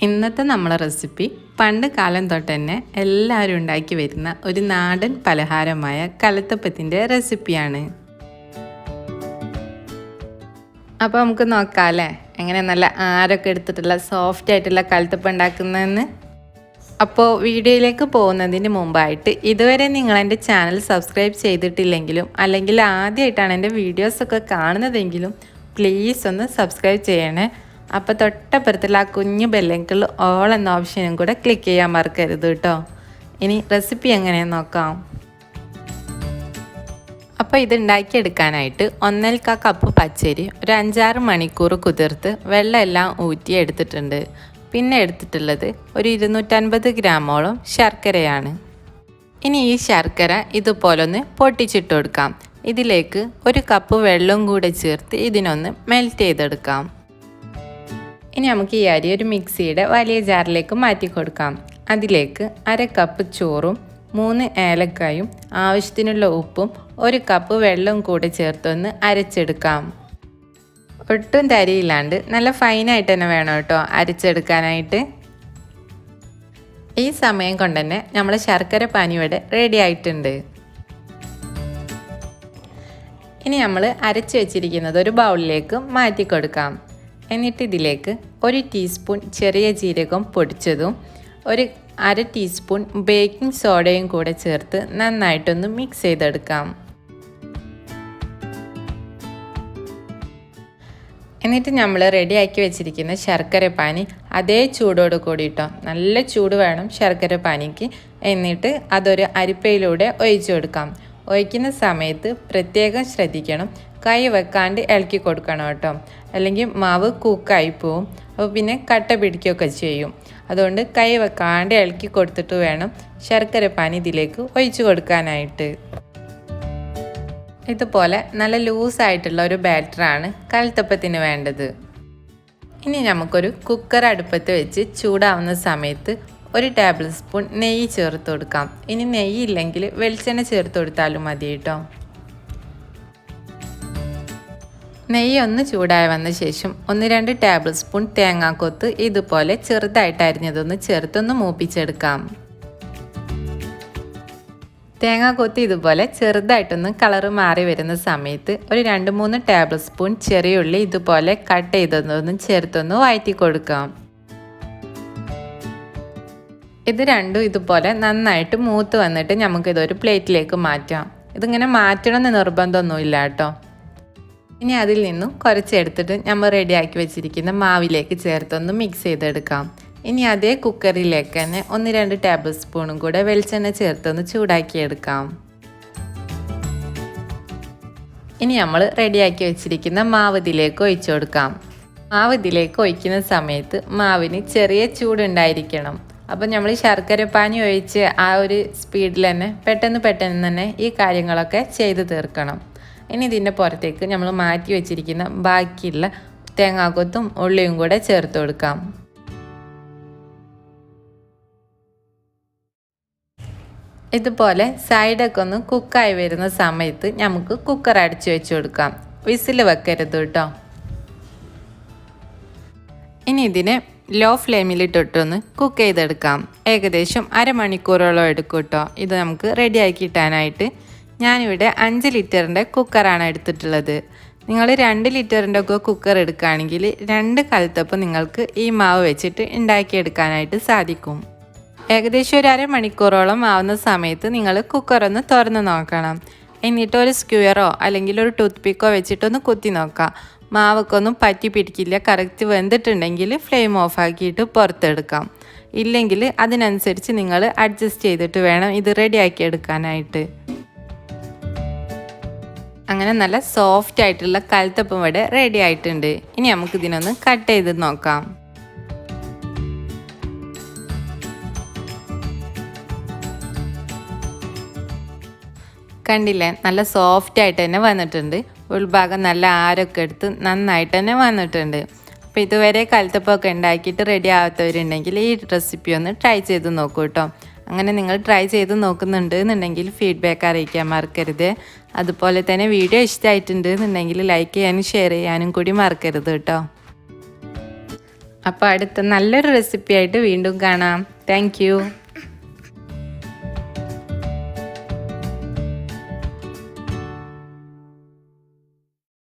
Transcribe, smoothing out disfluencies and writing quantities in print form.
ഇന്നത്തെ നമ്മളെ റെസിപ്പി പണ്ട് കാലം തൊട്ട് തന്നെ എല്ലാവരും ഉണ്ടാക്കി വരുന്ന ഒരു നാടൻ പലഹാരമായ കലത്തപ്പത്തിൻ്റെ റെസിപ്പിയാണ്. അപ്പോൾ നമുക്ക് നോക്കാം അല്ലേ എങ്ങനെ നല്ല ആരൊക്കെ എടുത്തിട്ടുള്ള സോഫ്റ്റ് ആയിട്ടുള്ള കലത്തപ്പം ഉണ്ടാക്കുന്നതെന്ന്. അപ്പോൾ വീഡിയോയിലേക്ക് പോകുന്നതിന് മുമ്പായിട്ട് ഇതുവരെ നിങ്ങൾ എൻ്റെ ചാനൽ സബ്സ്ക്രൈബ് ചെയ്തിട്ടില്ലെങ്കിലും അല്ലെങ്കിൽ ആദ്യമായിട്ടാണ് എൻ്റെ വീഡിയോസൊക്കെ കാണുന്നതെങ്കിലും പ്ലീസ് ഒന്ന് സബ്സ്ക്രൈബ് ചെയ്യണേ. അപ്പോൾ തൊട്ടപ്പുറത്തുള്ള ആ കുഞ്ഞു ബെല്ലൈക്കണിൽ ഓൾ എന്ന ഓപ്ഷനും കൂടെ ക്ലിക്ക് ചെയ്യാൻ മറക്കരുത് കേട്ടോ. ഇനി റെസിപ്പി എങ്ങനെയാണെന്ന് നോക്കാം. അപ്പോൾ ഇത് ഉണ്ടാക്കിയെടുക്കാനായിട്ട് 1.25 കപ്പ് പച്ചരി ഒരു 5-6 മണിക്കൂർ കുതിർത്ത് വെള്ളം എല്ലാം ഊറ്റി എടുത്തിട്ടുണ്ട്. പിന്നെ എടുത്തിട്ടുള്ളത് ഒരു 250 ഗ്രാമോളം ശർക്കരയാണ്. ഇനി ഈ ശർക്കര ഇതുപോലൊന്ന് പൊട്ടിച്ചിട്ട് കൊടുക്കാം. ഇതിലേക്ക് 1 കപ്പ് വെള്ളം കൂടെ ചേർത്ത് ഇതിനൊന്ന് മെൽറ്റ് ചെയ്തെടുക്കാം. ഇനി നമുക്ക് ഈ അരി ഒരു മിക്സിയുടെ വലിയ ജാറിലേക്ക് മാറ്റി കൊടുക്കാം. അതിലേക്ക് 1/2 കപ്പ് ചോറും 3 ഏലക്കായും ആവശ്യത്തിനുള്ള ഉപ്പും 1 കപ്പ് വെള്ളവും കൂടെ ചേർത്തൊന്ന് അരച്ചെടുക്കാം. ഒട്ടും തരിയില്ലാണ്ട് നല്ല ഫൈനായിട്ട് തന്നെ വേണം കേട്ടോ അരച്ചെടുക്കാനായിട്ട്. ഈ സമയം കൊണ്ട് തന്നെ നമ്മൾ ശർക്കര പാനി ഇവിടെ റെഡി ആയിട്ടുണ്ട്. ഇനി നമ്മൾ അരച്ച് വെച്ചിരിക്കുന്നത് ഒരു ബൗളിലേക്ക് മാറ്റി കൊടുക്കാം. എന്നിട്ട് ഇതിലേക്ക് 1 ടീസ്പൂൺ ചെറിയ ജീരകം പൊടിച്ചതും 1/2 ടീസ്പൂൺ ബേക്കിംഗ് സോഡയും കൂടെ ചേർത്ത് നന്നായിട്ടൊന്ന് മിക്സ് ചെയ്തെടുക്കാം. എന്നിട്ട് നമ്മൾ റെഡിയാക്കി വെച്ചിരിക്കുന്ന ശർക്കര പാനി അതേ ചൂടോട് കൂടിയിട്ടോ, നല്ല ചൂട് വേണം ശർക്കര പാനിക്ക്. എന്നിട്ട് അതൊരു അരിപ്പയിലൂടെ ഒഴിച്ചു കൊടുക്കാം. ഒഴിക്കുന്ന സമയത്ത് പ്രത്യേകം ശ്രദ്ധിക്കണം, കൈ വെക്കാണ്ട് ഇളക്കി കൊടുക്കണം കേട്ടോ, അല്ലെങ്കിൽ മാവ് കുക്കായി പോവും. അപ്പോൾ പിന്നെ കട്ട പിടിക്കുകയൊക്കെ ചെയ്യും. അതുകൊണ്ട് കൈ വെക്കാണ്ട് ഇളക്കി കൊടുത്തിട്ട് വേണം ശർക്കര പാനി ഇതിലേക്ക് ഒഴിച്ചു കൊടുക്കാനായിട്ട്. ഇതുപോലെ നല്ല ലൂസായിട്ടുള്ള ഒരു ബാറ്ററാണ് കലത്തപ്പത്തിന് വേണ്ടത്. ഇനി നമുക്കൊരു കുക്കർ അടുപ്പത്ത് വെച്ച് ചൂടാവുന്ന സമയത്ത് 1 ടേബിൾ സ്പൂൺ നെയ്യ് ചേർത്ത് കൊടുക്കാം. ഇനി നെയ്യ് ഇല്ലെങ്കിൽ വെളിച്ചെണ്ണ ചേർത്ത് കൊടുത്താലും മതി കേട്ടോ. നെയ്യ് ഒന്ന് ചൂടായി വന്ന ശേഷം 1-2 ടേബിൾ സ്പൂൺ തേങ്ങാക്കൊത്ത് ഇതുപോലെ ചെറുതായിട്ട് അരിഞ്ഞതൊന്ന് ചേർത്തൊന്ന് മൂപ്പിച്ചെടുക്കാം. തേങ്ങാക്കൊത്ത് ഇതുപോലെ ചെറുതായിട്ടൊന്ന് കളറ് മാറി വരുന്ന സമയത്ത് ഒരു 2-3 ടേബിൾ സ്പൂൺ ചെറിയ ഉള്ളി ഇതുപോലെ കട്ട് ചെയ്തൊന്ന് ചേർത്തൊന്ന് വഴറ്റി കൊടുക്കാം. ഇത് രണ്ടും ഇതുപോലെ നന്നായിട്ട് മൂത്ത് വന്നിട്ട് നമുക്കിതൊരു പ്ലേറ്റിലേക്ക് മാറ്റാം. ഇതിങ്ങനെ മാറ്റണമെന്ന് നിർബന്ധമൊന്നുമില്ല കേട്ടോ. ഇനി അതിൽ നിന്നും കുറച്ചെടുത്തിട്ട് നമ്മൾ റെഡിയാക്കി വെച്ചിരിക്കുന്ന മാവിലേക്ക് ചേർത്തൊന്ന് മിക്സ് ചെയ്തെടുക്കാം. ഇനി അതേ കുക്കറിലേക്ക് തന്നെ 1-2 ടേബിൾ സ്പൂണും കൂടെ വെളിച്ചെണ്ണ ചേർത്തൊന്ന് ചൂടാക്കിയെടുക്കാം. ഇനി നമ്മൾ റെഡിയാക്കി വെച്ചിരിക്കുന്ന മാവ് ഇതിലേക്ക് ഒഴിച്ചു കൊടുക്കാം. മാവ് ഇതിലേക്ക് ഒഴിക്കുന്ന സമയത്ത് മാവിന് ചെറിയ ചൂടുണ്ടായിരിക്കണം. അപ്പം നമ്മൾ ശർക്കര പാനി ഒഴിച്ച് ആ ഒരു സ്പീഡിൽ തന്നെ പെട്ടെന്ന് തന്നെ ഈ കാര്യങ്ങളൊക്കെ ചെയ്ത് തീർക്കണം. ഇനി ഇതിൻ്റെ പുറത്തേക്ക് നമ്മൾ മാറ്റി വെച്ചിരിക്കുന്ന ബാക്കിയുള്ള തേങ്ങാക്കൊത്തും ഉള്ളിയും കൂടെ ചേർത്ത് കൊടുക്കാം. ഇതുപോലെ സൈഡൊക്കെ ഒന്ന് കുക്കായി വരുന്ന സമയത്ത് നമുക്ക് കുക്കർ അടച്ചു വെച്ച് കൊടുക്കാം. വിസിൽ വെക്കരുത് കേട്ടോ. ഇനി ഇതിനെ ലോ ഫ്ലെയിമിലിട്ടിട്ടൊന്ന് കുക്ക് ചെയ്തെടുക്കാം. ഏകദേശം അരമണിക്കൂറോളം എടുക്കും കേട്ടോ ഇത് നമുക്ക് റെഡിയാക്കി കിട്ടാനായിട്ട്. ഞാനിവിടെ 5 ലിറ്ററിൻ്റെ കുക്കറാണ് എടുത്തിട്ടുള്ളത്. നിങ്ങൾ 2 ലിറ്ററിൻ്റെ ഒക്കെ കുക്കർ എടുക്കുകയാണെങ്കിൽ 2 കലത്തപ്പം നിങ്ങൾക്ക് ഈ മാവ് വെച്ചിട്ട് ഉണ്ടാക്കിയെടുക്കാനായിട്ട് സാധിക്കും. ഏകദേശം ഒരു അരമണിക്കൂറോളം ആവുന്ന സമയത്ത് നിങ്ങൾ കുക്കറൊന്ന് തുറന്ന് നോക്കണം. എന്നിട്ട് ഒരു സ്ക്വയറോ അല്ലെങ്കിൽ ഒരു ടൂത്ത് പിക്കോ വെച്ചിട്ടൊന്ന് കുത്തി നോക്കാം. മാവൊക്കെ ഒന്നും പറ്റി പിടിക്കില്ല. കറക്റ്റ് വെന്തിട്ടുണ്ടെങ്കിൽ ഫ്ലെയിം ഓഫാക്കിയിട്ട് പുറത്തെടുക്കാം. ഇല്ലെങ്കിൽ അതിനനുസരിച്ച് നിങ്ങൾ അഡ്ജസ്റ്റ് ചെയ്തിട്ട് വേണം ഇത് റെഡിയാക്കി എടുക്കാനായിട്ട്. അങ്ങനെ നല്ല സോഫ്റ്റ് ആയിട്ടുള്ള കലത്തപ്പം ഇവിടെ റെഡി ആയിട്ടുണ്ട്. ഇനി നമുക്കിതിനൊന്ന് കട്ട് ചെയ്ത് നോക്കാം. കണ്ടില്ലേ, നല്ല സോഫ്റ്റ് ആയിട്ട് തന്നെ വന്നിട്ടുണ്ട്. ഉൾഭാഗം നല്ല ആരൊക്കെ എടുത്ത് നന്നായിട്ട് തന്നെ വന്നിട്ടുണ്ട്. അപ്പോൾ ഇതുവരെ കലത്തപ്പമൊക്കെ ഉണ്ടാക്കിയിട്ട് റെഡി ആവാത്തവരുണ്ടെങ്കിൽ ഈ റെസിപ്പി ഒന്ന് ട്രൈ ചെയ്ത് നോക്കൂ കേട്ടോ. അങ്ങനെ നിങ്ങൾ ട്രൈ ചെയ്ത് നോക്കുന്നുണ്ട് എന്നുണ്ടെങ്കിൽ ഫീഡ്ബാക്ക് അറിയിക്കാൻ മറക്കരുത്. അതുപോലെ തന്നെ വീഡിയോ ഇഷ്ടമായിട്ടുണ്ട് എന്നുണ്ടെങ്കിൽ ലൈക്ക് ചെയ്യാനും ഷെയർ ചെയ്യാനും കൂടി മറക്കരുത് കേട്ടോ. അപ്പോൾ അടുത്ത നല്ലൊരു റെസിപ്പി ആയിട്ട് വീണ്ടും കാണാം. താങ്ക്